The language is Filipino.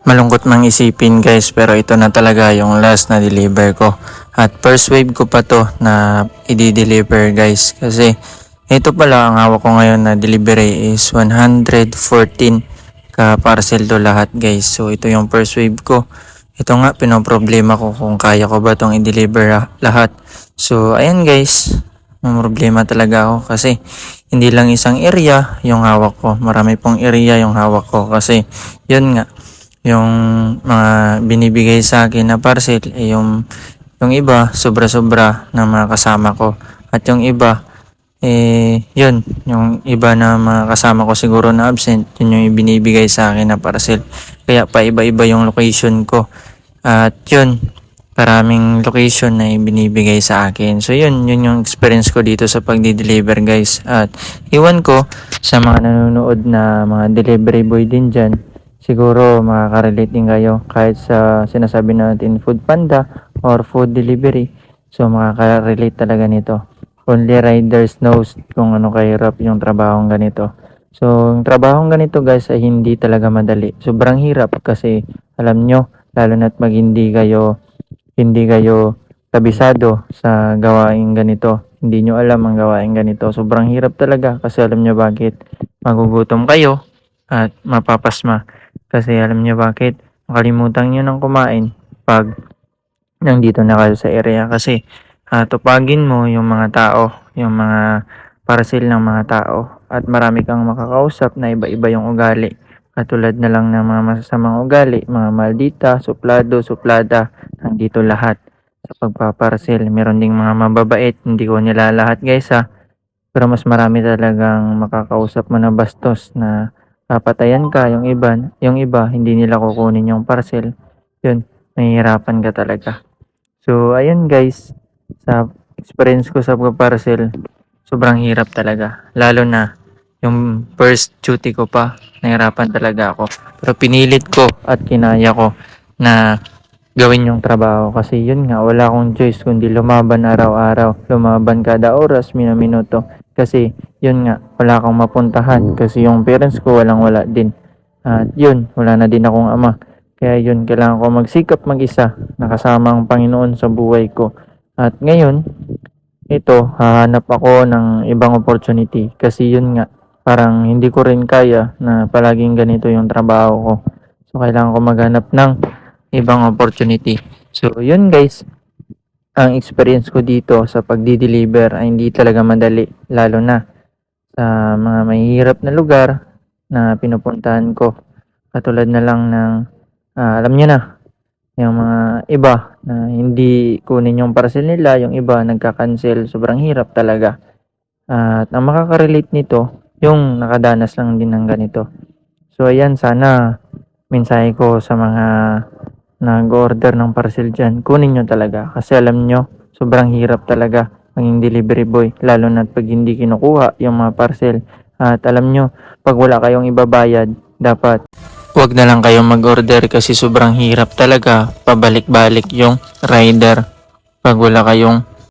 Malungkot mang isipin guys, pero ito na talaga yung last na deliver ko. At first wave ko pa to na i-deliver guys. Kasi ito pala ang hawak ko ngayon na delivery is 114 ka parcel to lahat guys. So ito yung first wave ko. Ito nga pinoproblema ko kung kaya ko ba tong i-deliver lahat. So ayan guys, may problema talaga ako kasi hindi lang isang area yung hawak ko. Marami pong area yung hawak ko kasi yun nga yung mga binibigay sa akin na parcel yung iba sobra-sobra ng mga kasama ko at yung iba yun yung iba na mga kasama ko siguro na absent, yun yung binibigay sa akin na parcel, kaya pa iba-iba yung location ko at yun maraming location na binibigay sa akin. So yun yung experience ko dito sa pagdi-deliver guys, at iwan ko sa mga nanonood na mga delivery boy din dyan, siguro makaka-relate din kayo kahit sa sinasabi natin food panda or food delivery. So makaka-relate talaga nito. Only riders knows kung ano kahirap yung trabahong ganito. So yung trabahong ganito guys ay hindi talaga madali. Sobrang hirap kasi alam nyo, lalo na't mag hindi kayo kabisado sa gawain ganito. Hindi nyo alam ang gawain ganito. Sobrang hirap talaga kasi alam nyo bakit? Magugutom kayo at mapapasma. Kasi alam niyo bakit? Makalimutan niyo nang kumain pag nandito na kayo sa area. Kasi tupagin mo yung mga tao, yung mga parcel ng mga tao. At marami kang makakausap na iba-iba yung ugali. Katulad na lang ng mga masasamang ugali, mga maldita, suplado, suplada. Nandito lahat sa pagpaparcel. Meron ding mga mababait, hindi ko nila lahat guys ha. Pero mas marami talagang makakausap mo na bastos na papatayan ka, yung iba hindi nila kukunin yung parcel. Yun, mahihirapan ka talaga. So, ayun guys, sa experience ko sa parcel, sobrang hirap talaga. Lalo na yung first duty ko pa, nahirapan talaga ako. Pero pinilit ko at kinaya ko na gawin yung trabaho kasi yun nga, wala akong choice kundi lumaban araw-araw, lumaban kada oras, minuto. Kasi yun nga, wala akong mapuntahan kasi yung parents ko walang-wala din. At yun, wala na din akong ama. Kaya yun, kailangan ko magsikap mag-isa, nakasama ang Panginoon sa buhay ko. At ngayon, ito, hahanap ako ng ibang opportunity kasi yun nga, parang hindi ko rin kaya na palaging ganito yung trabaho ko. So, kailangan ko maghanap ng ibang opportunity. So, yun guys, ang experience ko dito sa pagdi-deliver ay hindi talaga madali, lalo na sa mga mahihirap na lugar na pinupuntahan ko. Katulad na lang ng, alam niyo na, yung mga iba na hindi kunin yung parcel nila, yung iba nagka-cancel, sobrang hirap talaga. At ang makaka-relate nito, yung nakadanas lang din ng ganito. So, ayan, sana mensahe ko sa mga nag-order ng parcel dyan, kunin nyo talaga kasi alam nyo, sobrang hirap talaga maging delivery boy, lalo na pag hindi kinukuha yung mga parcel. At alam nyo, pag wala kayong ibabayad, dapat wag na lang kayong mag-order kasi sobrang hirap talaga pabalik-balik yung rider pag wala kayong